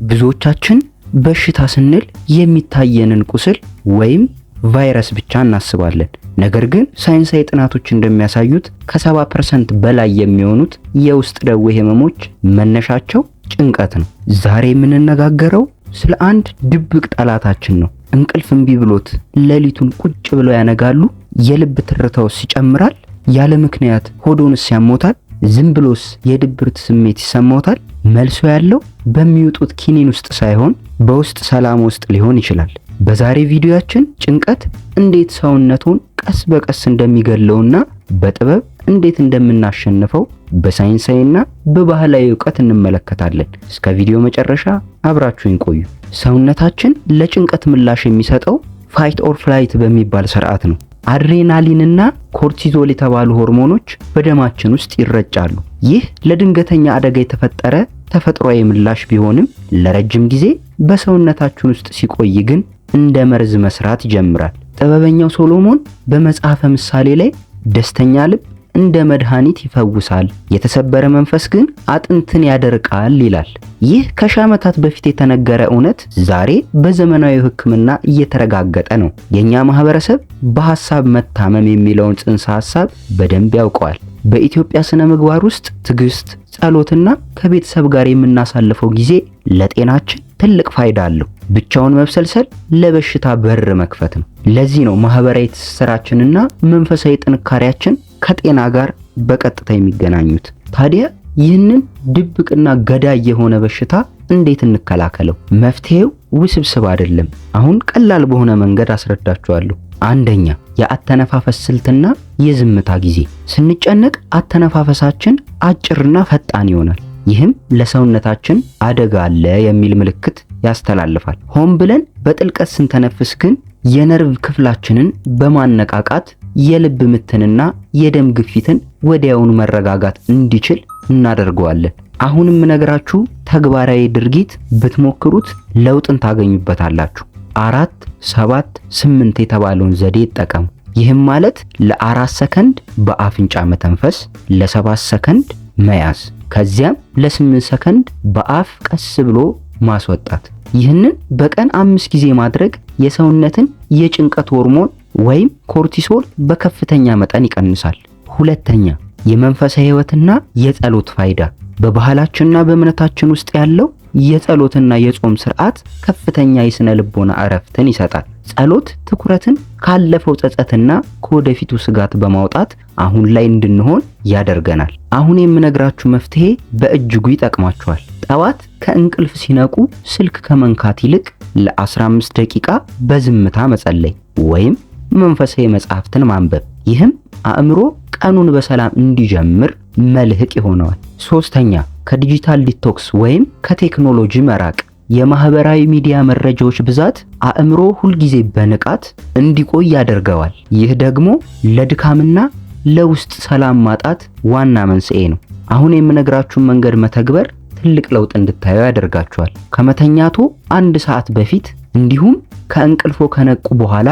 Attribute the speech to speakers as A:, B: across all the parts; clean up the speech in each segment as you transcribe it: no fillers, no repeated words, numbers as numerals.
A: ብዙዎቻችን በሽታ ስንል የሚታየንን ቁስል ወይም ቫይረስ ብቻ እናስባለን። ነገር ግን ሳይንሳዊ ጥናቶች እንደሚያሳዩት ከ70% በላይ የሚሆኑት የውስጥ ደዌ ህመሞች መነሻቸው ጭንቀት ነው። ዛሬ የምንነጋገረው ስለ አንድ ድብቅ ጠላታችን ነው። እንቅልፍ እምቢ ብሎት ሌሊቱን ቁጭ ብለው ያነጋሉ? የልብ ትርታውስ ይጨምራል? ያለ ምክንያት ሆዶንስ ያሞታል? ዝም ብሎስ የድብርት ስሜት ይሰማዎታል? መልሶ ያለው በሚውጡት ኪኒን ውስጥ ሳይሆን በውስጥ ሰላም ውስጥ ሊሆን ይችላል። በዛሬ ቪዲዮአችን ጭንቀት እንዴት ሰውነቱን ቀስ በቀስ እንደሚገለውና በጥበብ እንዴት እንደምናሸንፈው በሳይንሳዊና በባህላዊ ዕውቀት እንመለከታለን። እስከ ቪዲዮ መጨረሻ አብራችሁን ቆዩ። ሰውነታችን ለጭንቀት ምላሽ የሚሰጠው ፋይት ኦር ፍላይት በሚባል ስርዓት ነው። አድሬናሊንና ኮርቲዞል የተባሉ ሆርሞኖች በደማችን ውስጥ ይረጫሉ። ይህ ለድንገተኛ አደጋ የተፈጠረ ተፈጥሯዊ ምላሽ ቢሆንም ለረጅም ጊዜ በሰውነታችን ውስጥ ሲቆይ ግን እንደ መርዝ መስራት ይጀምራል። ጥበበኛው ሶሎሞን በመጽሐፈ ምሳሌ ላይ ደስተኛ ልብ እንደ መድኃኒት ይፈውሳል፣ የተሰበረ መንፈስ ግን አጥንትን ያደርቃል ይላል። ይህ ከሺህ ዓመታት በፊት የተነገረ እውነት ዛሬ በዘመናዊ ሕክምና እየተረጋገጠ ነው። የኛ ማህበረሰብ በሐሳብ መታመም የሚለውን ጽንሰ ሐሳብ በደንብ ያውቀዋል። በኢትዮጵያ ስነ ምግባር ውስጥ ትዕግስት፣ ጸሎትና ከቤተሰብ ጋር የምናሳልፈው ጊዜ ለጤናችን ትልቅ ፋይዳ አለው። ብቻውን መብሰልሰል ለበሽታ በር መክፈት ነው። ለዚህ ነው ማህበራዊ ትስስራችንና መንፈሳዊ ጥንካሬያችን ከጤና ጋር በቀጥታ የሚገናኙት። ታዲያ ይህንን ድብቅና ገዳይ የሆነ በሽታ እንዴት እንከላከለው? መፍትሄው ውስብስብ አይደለም። አሁን ቀላል በሆነ መንገድ አስረዳችኋለሁ። አንደኛ፣ የአተነፋፈስ ስልትና የዝምታ ጊዜ። ስንጨነቅ አተነፋፈሳችን አጭርና ፈጣን ይሆናል። ይህም ለሰውነታችን አደጋ አለ የሚል ምልክት ያስተላልፋል። ሆን ብለን በጥልቀት ስንተነፍስ ግን የነርቭ ክፍላችንን በማነቃቃት የልብ ምትንና የደም ግፊትን ወዲያውኑ መረጋጋት እንዲችል እናደርገዋለን። አሁንም የምነግራችሁ ተግባራዊ ድርጊት ብትሞክሩት ለውጥን ታገኙበታላችሁ። 4 7 8 የተባለውን ዘዴ ይጠቀሙ። ይህም ማለት ለ4 ሰከንድ በአፍንጫ መተንፈስ፣ ለ7 ሰከንድ መያዝ፣ ከዚያም ለ8 ሰከንድ በአፍ ቀስ ብሎ ማስወጣት። ይህንን በቀን 5 ጊዜ ማድረግ የሰውነትን የጭንቀት ሆርሞን ወይም ኮርቲሶል በከፍተኛ መጠን ይቀንሳል። ሁለተኛ፣ የመንፈሳዊ ሕይወትና የጸሎት ፋይዳ። በባህላችንና በእምነታችን ውስጥ ያለው የጸሎትና የጾም ስርዓት ከፍተኛ የስነ ልቦና እረፍትን ይሰጣል። ጸሎት ትኩረትን ካለፈው ጸጸትና ከወደፊቱ ስጋት በማውጣት አሁን ላይ እንድንሆን ያደርገናል። አሁን የምነግራችሁ መፍትሄ በእጅጉ ይጠቅማችኋል። ጠዋት ከእንቅልፍ ሲነቁ ስልክ ከመንካት ይልቅ ለ15 ደቂቃ በዝምታ መጸለይ ወይም መንፈሳዊ መጽሐፍትን ማንበብ። ይህም አእምሮ ቀኑን በሰላም እንዲጀምር መልህቅ ይሆነዋል። ሶስተኛ፣ ከዲጂታል ዲቶክስ ወይም ከቴክኖሎጂ መራቅ። የማህበራዊ ሚዲያ መረጃዎች ብዛት አእምሮ ሁልጊዜ በንቃት እንዲቆይ ያደርገዋል። ይህ ደግሞ ለድካምና ለውስጥ ሰላም ማጣት ዋና መንስኤ ነው። አሁን የምነግራችሁን መንገድ መተግበር ትልቅ ለውጥ እንድታዩ ያደርጋችኋል። ከመተኛቱ 1 ሰዓት በፊት እንዲሁም ከእንቅልፎ ከነቁ በኋላ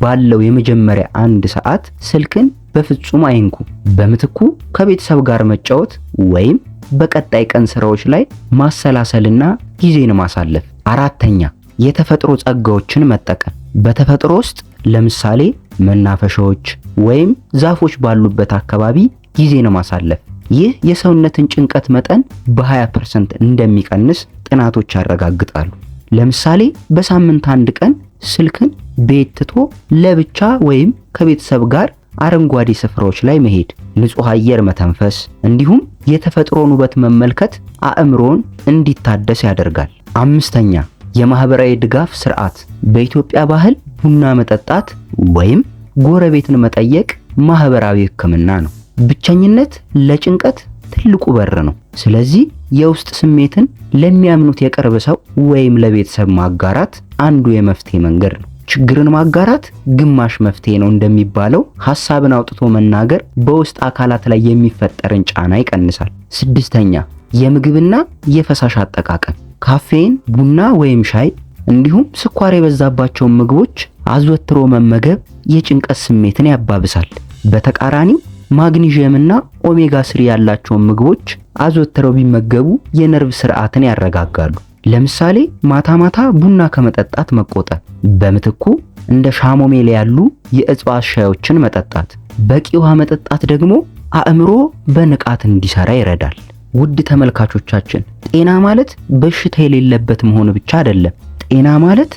A: ባለው የመጀመሪያ 1 ሰዓት ስልክን በፍጹም አይንኩ። በምትኩ ከቤተሰብ ጋር መጫወት ወይም በቀጣይ ቀን ስራዎች ላይ ማሰላሰልና ጊዜን ማሳለፍ። አራተኛ፣ የተፈጥሮ ጸጋዎችን መጠቀም። በተፈጥሮ ውስጥ ለምሳሌ መናፈሻዎች ወይም ዛፎች ባሉበት አካባቢ ጊዜን ማሳለፍ። ይህ የሰውነትን ጭንቀት መጠን በ20% እንደሚቀንስ ጥናቶች ያረጋግጣሉ። ለምሳሌ በሳምንት 1 ቀን ስልክን ቤት ትቶ ለብቻ ወይም ከቤተሰብ ጋር አረንጓዴ ስፍራዎች ላይ መሄድ፣ ንጹህ አየር መተንፈስ እንዲሁም የተፈጥሮን ውበት መመልከት አእምሮን እንዲታደስ ያደርጋል። አምስተኛ፣ የማህበራዊ ድጋፍ ስርዓት። በኢትዮጵያ ባህል ቡና መጠጣት ወይም ጎረቤትን መጠየቅ ማህበራዊ ሕክምና ነው። ብቸኝነት ለጭንቀት ትልቁ በር ነው። ስለዚህ የውስጥ ስሜትን ለሚያምኑት የቅርብ ሰው ወይም ለቤተሰብ ማጋራት አንዱ የመፍትሄ መንገድ ነው። ችግርን ማጋራት ግማሽ መፍትሄ ነው እንደሚባለው ሐሳብን አውጥቶ መናገር በውስጥ አካላት ላይ የሚፈጠርን ጫና ይቀንሳል። ስድስተኛ፣ የምግብና የፈሳሽ አጠቃቀም። ካፌን፣ ቡና ወይም ሻይ እንዲሁም ስኳር የበዛባቸውን ምግቦች አዘወትሮ መመገብ የጭንቀት ስሜትን ያባብሳል። በተቃራኒው ማግኒዥየምና ኦሜጋ 3 ያላቸውን ምግቦች አዘወትረው ቢመገቡ የነርቭ ስርዓትን ያረጋጋሉ። ለምሳሌ ማታ ማታ ቡና ከመጠጣት መቆጠብ፣ በምትኩ እንደ ሻሞሜል ያሉ የእጽዋት ሻዮችን መጠጣት። በቂ ውሃ መጠጣት ደግሞ አእምሮ በንቃት እንዲሰራ ይረዳል። ውድ ተመልካቾቻችን ጤና ማለት በሽታ የሌለበት መሆን ብቻ አይደለም። ጤና ማለት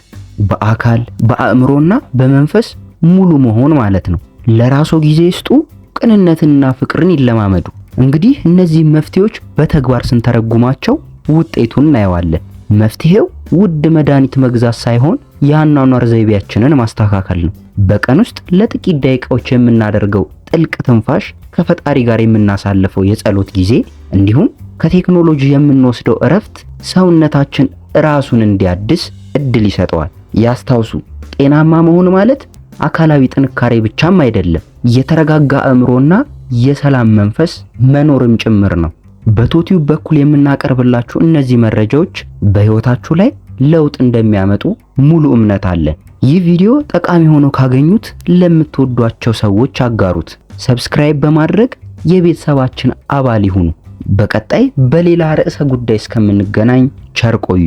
A: በአካል በአእምሮና በመንፈስ ሙሉ መሆን ማለት ነው። ለራስዎ ጊዜ ይስጡ፣ ቅንነትንና ፍቅርን ይለማመዱ። እንግዲህ እነዚህ መፍትሄዎች በተግባር ስንተረጉማቸው ውጤቱን እናየዋለን። መፍትሄው ውድ መድኃኒት መግዛት ሳይሆን የአኗኗር ዘይቤያችንን ማስተካከል ነው። በቀን ውስጥ ለጥቂት ደቂቃዎች የምናደርገው ጥልቅ ትንፋሽ፣ ከፈጣሪ ጋር የምናሳልፈው የጸሎት ጊዜ እንዲሁም ከቴክኖሎጂ የምንወስደው እረፍት ሰውነታችን ራሱን እንዲያድስ እድል ይሰጠዋል። ያስታውሱ፣ ጤናማ መሆን ማለት አካላዊ ጥንካሬ ብቻም አይደለም፣ የተረጋጋ አእምሮና የሰላም መንፈስ መኖርም ጭምር ነው። በቶቲዩብ በኩል የምናቀርብላችሁ እነዚህ መረጃዎች በህይወታችሁ ላይ ለውጥ እንደሚያመጡ ሙሉ እምነት አለን። ይህ ቪዲዮ ጠቃሚ ሆኖ ካገኙት ለምትወዷቸው ሰዎች አጋሩት። ሰብስክራይብ በማድረግ የቤተሰባችን አባል ይሁኑ። በቀጣይ በሌላ ርዕሰ ጉዳይ እስከምንገናኝ ቸር ቆዩ።